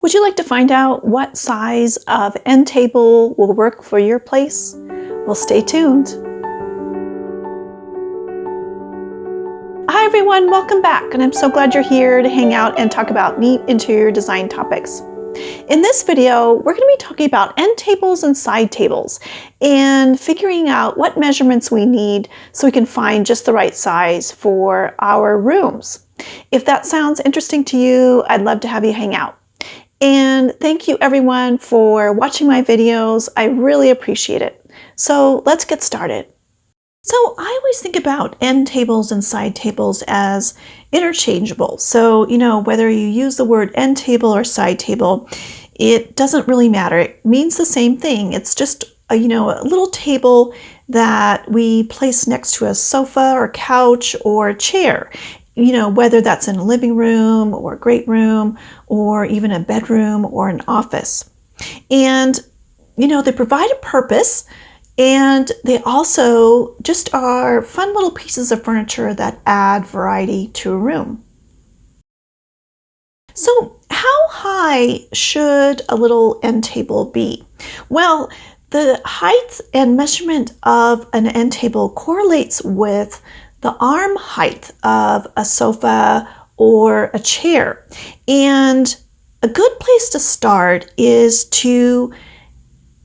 Would you like to find out what size of end table will work for your place? Well, stay tuned. Hi everyone, welcome back, and I'm so glad you're here to hang out and talk about neat interior design topics. In this video, we're going to be talking about end tables and side tables and figuring out what measurements we need so we can find just the right size for our rooms. If that sounds interesting to you, I'd love to have you hang out. And thank you everyone for watching my videos. I really appreciate it. So let's get started. So I always think about end tables and side tables as interchangeable. So, whether you use the word end table or side table, it doesn't really matter. It means the same thing. It's just a little table that we place next to a sofa or couch or a chair. Whether that's in a living room or a great room or even a bedroom or an office. And, they provide a purpose, and they also just are fun little pieces of furniture that add variety to a room. So how high should a little end table be? Well, the height and measurement of an end table correlates with the arm height of a sofa or a chair. And a good place to start is to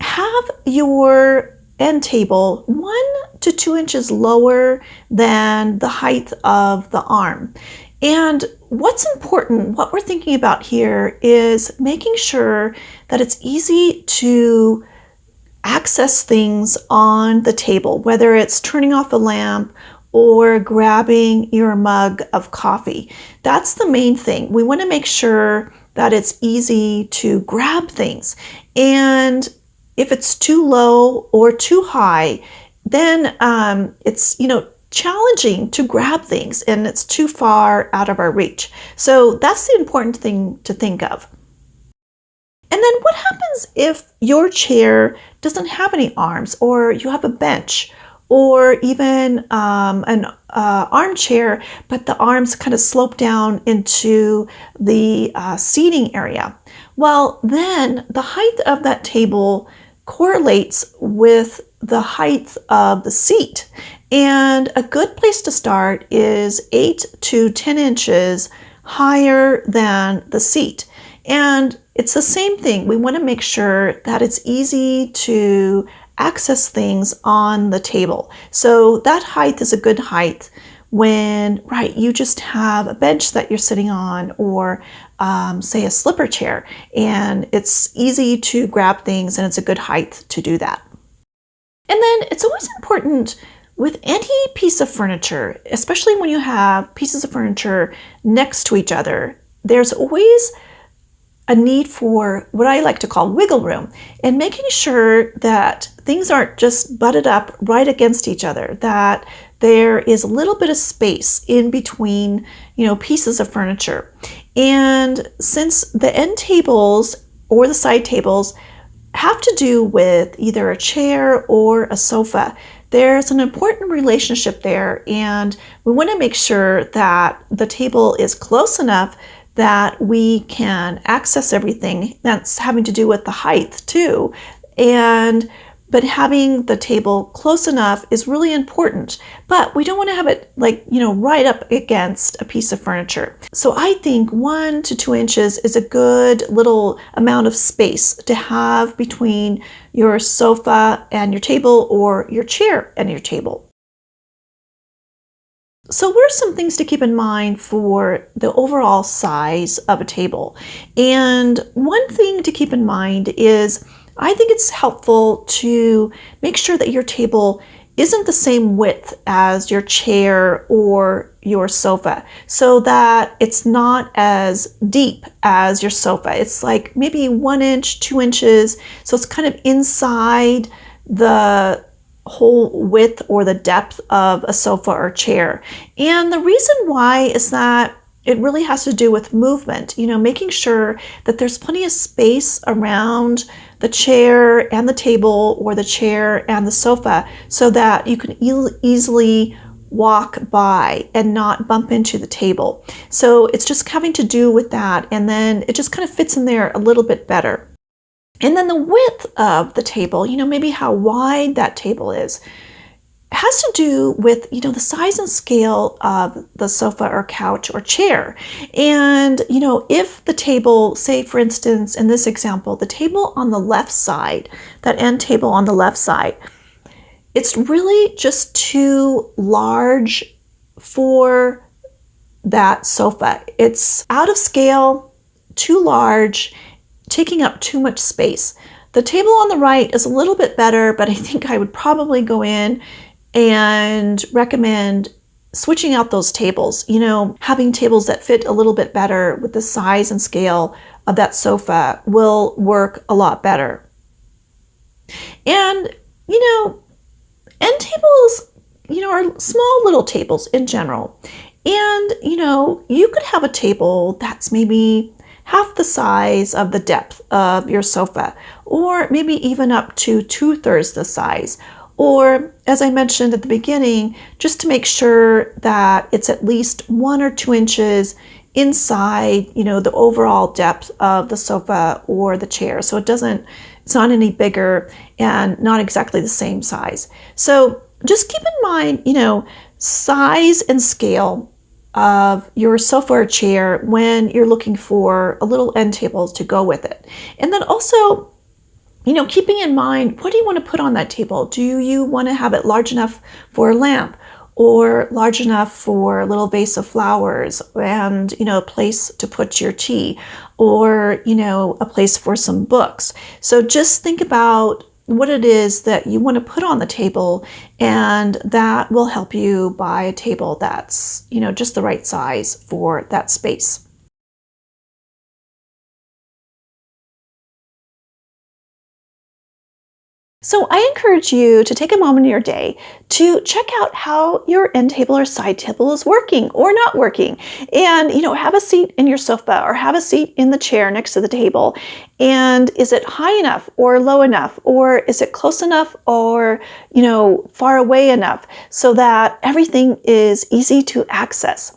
have your end table 1 to 2 inches lower than the height of the arm. And what's important, what we're thinking about here, is making sure that it's easy to access things on the table, whether it's turning off a lamp or grabbing your mug of coffee. That's the main thing. We want to make sure that it's easy to grab things. And if it's too low or too high, then it's challenging to grab things and it's too far out of our reach. So that's the important thing to think of. And then what happens if your chair doesn't have any arms, or you have a bench, or even an armchair, but the arms kind of slope down into the seating area? Well, then the height of that table correlates with the height of the seat. And a good place to start is 8 to 10 inches higher than the seat. And it's the same thing. We want to make sure that it's easy to access things on the table. So that height is a good height when, you just have a bench that you're sitting on, or say a slipper chair, and it's easy to grab things and it's a good height to do that. And then it's always important with any piece of furniture, especially when you have pieces of furniture next to each other, there's always a need for what I like to call wiggle room, and making sure that things aren't just butted up right against each other, that there is a little bit of space in between, pieces of furniture. And since the end tables or the side tables have to do with either a chair or a sofa, there's an important relationship there, and we want to make sure that the table is close enough that we can access everything. That's having to do with the height too. But having the table close enough is really important, but we don't want to have it right up against a piece of furniture. So I think 1 to 2 inches is a good little amount of space to have between your sofa and your table, or your chair and your table. So what are some things to keep in mind for the overall size of a table? And one thing to keep in mind is, I think it's helpful to make sure that your table isn't the same width as your chair or your sofa, so that it's not as deep as your sofa. It's like maybe 1 inch, 2 inches, so it's kind of inside the whole width or the depth of a sofa or chair. And the reason why is that it really has to do with movement, making sure that there's plenty of space around the chair and the table, or the chair and the sofa, so that you can easily walk by and not bump into the table. So it's just having to do with that, and then it just kind of fits in there a little bit better. And then the width of the table, maybe how wide that table is, has to do with, the size and scale of the sofa or couch or chair. And, if the table, say for instance, in this example, the table on the left side, that end table on the left side, it's really just too large for that sofa. It's out of scale, too large, taking up too much space. The table on the right is a little bit better, but I think I would probably go in and recommend switching out those tables, having tables that fit a little bit better with the size and scale of that sofa will work a lot better. And, end tables, are small little tables in general. And, you could have a table that's maybe half the size of the depth of your sofa, or maybe even up to 2/3 the size. Or, as I mentioned at the beginning, just to make sure that it's at least 1 or 2 inches inside, the overall depth of the sofa or the chair. So it's not any bigger and not exactly the same size. So just keep in mind, size and scale of your sofa or chair when you're looking for a little end tables to go with it. And then also, keeping in mind, what do you want to put on that table? Do you want to have it large enough for a lamp, or large enough for a little vase of flowers and, a place to put your tea, or, a place for some books? So just think about what it is that you want to put on the table, and that will help you buy a table that's, just the right size for that space. So I encourage you to take a moment in your day to check out how your end table or side table is working or not working. And, have a seat in your sofa or have a seat in the chair next to the table. And is it high enough or low enough? Or is it close enough or, far away enough so that everything is easy to access?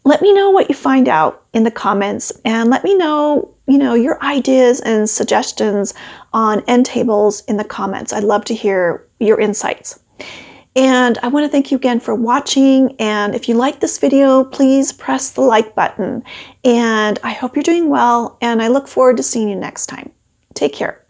Let me know what you find out in the comments, and let me know, your ideas and suggestions on end tables in the comments. I'd love to hear your insights. And I want to thank you again for watching. And if you like this video, please press the like button. And I hope you're doing well, and I look forward to seeing you next time. Take care.